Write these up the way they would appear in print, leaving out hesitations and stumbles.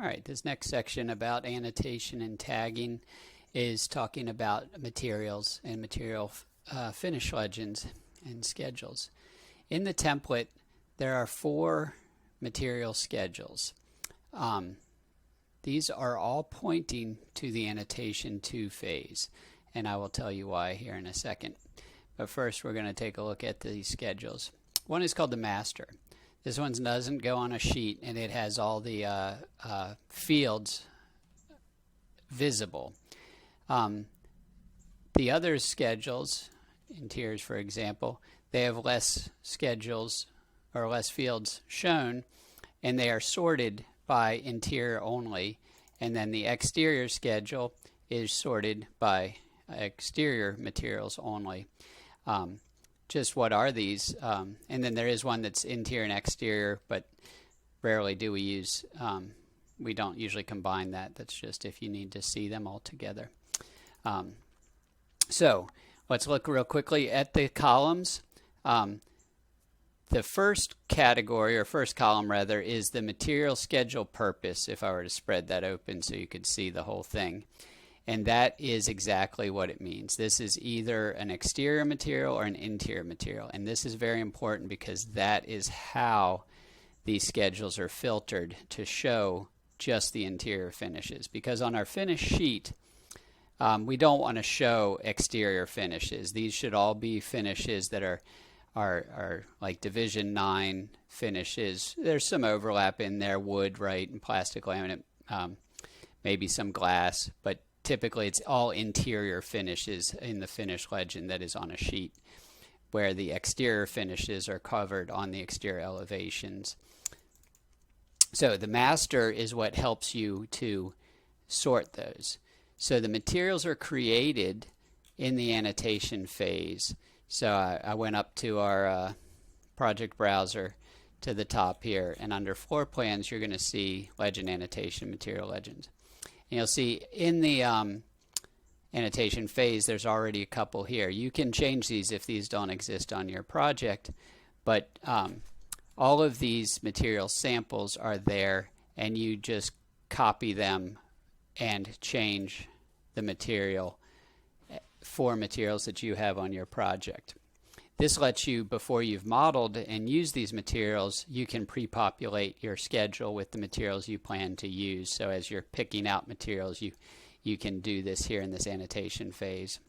All right, this next section about annotation and tagging is talking about materials and material finish legends and schedules. In the template, there are 4 material schedules. These are all pointing to the annotation 2 phase, and I will tell you why here in a second. But first, we're going to take a look at these schedules. One is called the master. This one doesn't go on a sheet, and it has all the fields visible. The other schedules, interiors for example, they have less schedules or less fields shown, and they are sorted by interior only, and then the exterior schedule is sorted by exterior materials only. Just what are these? And then there is one that's interior and exterior, but rarely do we use, we don't usually combine that. That's just if you need to see them all together. So let's look real quickly at the columns. The first category, or first column rather, is the material schedule purpose, if I were to spread that open so you could see the whole thing. And that is exactly what it means. This is either an exterior material or an interior material. And this is very important because that is how these schedules are filtered to show just the interior finishes. Because on our finish sheet, we don't want to show exterior finishes. These should all be finishes that are like Division 9 finishes. There's some overlap in there, wood, right, and plastic laminate, maybe some glass, but typically it's all interior finishes in the finish legend that is on a sheet, where the exterior finishes are covered on the exterior elevations. So the master is what helps you to sort those. So the materials are created in the annotation phase. So I went up to our project browser to the top here, and under floor plans you're going to see legend annotation, material legends. And you'll see in the annotation phase there's already a couple here. You can change these if these don't exist on your project, but all of these material samples are there, and you just copy them and change the material for materials that you have on your project. This lets you, before you've modeled and used these materials, you can pre-populate your schedule with the materials you plan to use. So as you're picking out materials, you can do this here in this annotation phase.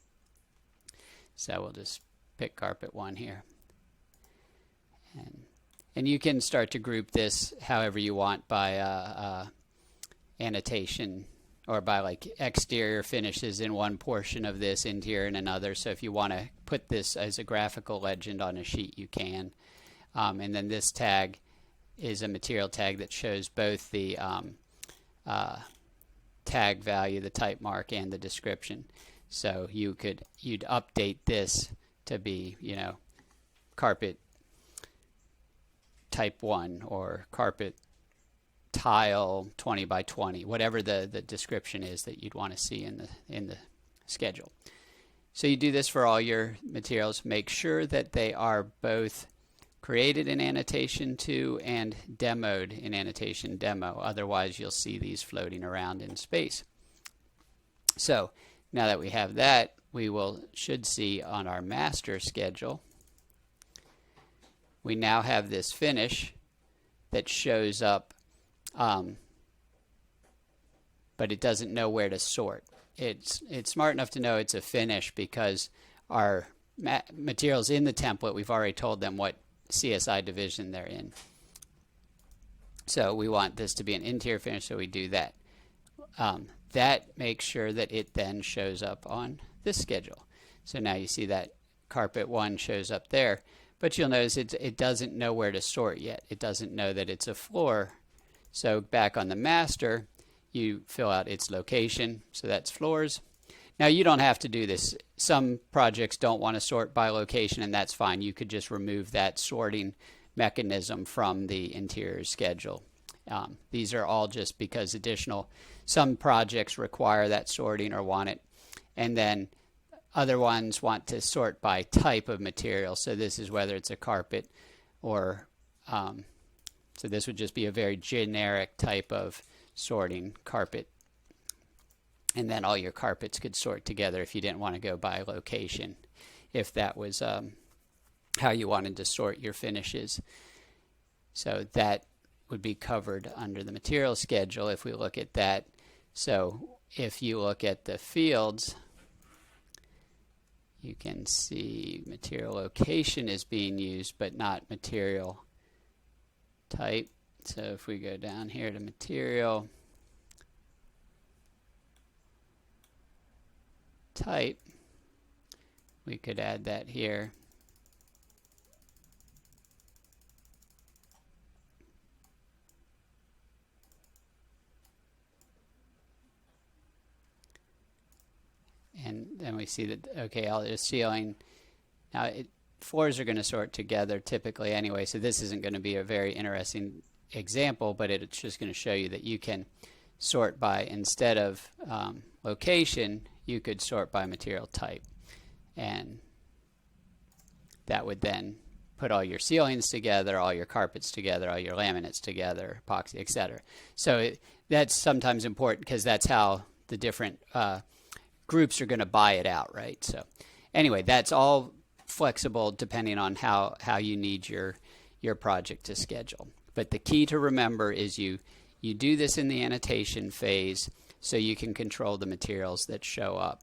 So we'll just pick carpet 1 here. And you can start to group this however you want by annotation, or by like exterior finishes in one portion of this, interior in another. So if you want to put this as a graphical legend on a sheet, you can. And then this tag is a material tag that shows both the tag value, the type mark, and the description. So you'd update this to be, carpet type 1 or carpet tile 20 by 20, whatever the description is that you'd want to see in the schedule. So you do this for all your materials. Make sure that they are both created in annotation 2 and demoed in annotation demo. Otherwise you'll see these floating around in space. So now that we have that, we should see on our master schedule, we now have this finish that shows up, but it doesn't know where to sort. It's smart enough to know it's a finish because our materials in the template, we've already told them what CSI division they're in. So we want this to be an interior finish, so we do that. That makes sure that it then shows up on this schedule. So now you see that carpet 1 shows up there, but you'll notice it doesn't know where to sort yet. It doesn't know that it's a floor. So back on the master, you fill out its location, so that's floors. Now you don't have to do this. Some projects don't want to sort by location, and that's fine. You could just remove that sorting mechanism from the interior schedule. These are all just because some projects require that sorting or want it, and then other ones want to sort by type of material. So this is whether it's a carpet or so this would just be a very generic type of sorting carpet. And then all your carpets could sort together if you didn't want to go by location, if that was how you wanted to sort your finishes. So that would be covered under the material schedule if we look at that. So if you look at the fields, you can see material location is being used, but not material type. So if we go down here to material type, we could add that here. And then we see that, okay, all this ceiling. Now, floors are going to sort together typically anyway, so this isn't going to be a very interesting example, but it's just going to show you that you can sort by, instead of location, you could sort by material type. And that would then put all your ceilings together, all your carpets together, all your laminates together, epoxy, etc. So that's sometimes important because that's how the different groups are going to buy it out, right? So anyway, that's all flexible depending on how you need your project to schedule. But the key to remember is you do this in the annotation phase so you can control the materials that show up.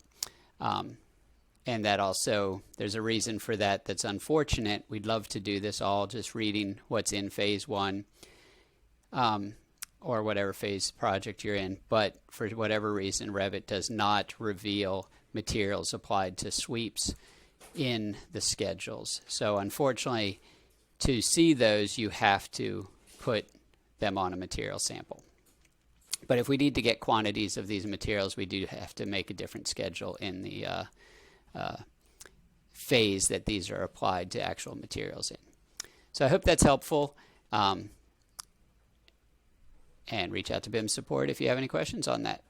And that also, there's a reason for that that's unfortunate. We'd love to do this all just reading what's in phase 1 or whatever phase project you're in, but for whatever reason Revit does not reveal materials applied to sweeps in the schedules. So unfortunately, to see those you have to put them on a material sample. But if we need to get quantities of these materials, we do have to make a different schedule in the phase that these are applied to actual materials in. So I hope that's helpful. And reach out to BIM support if you have any questions on that.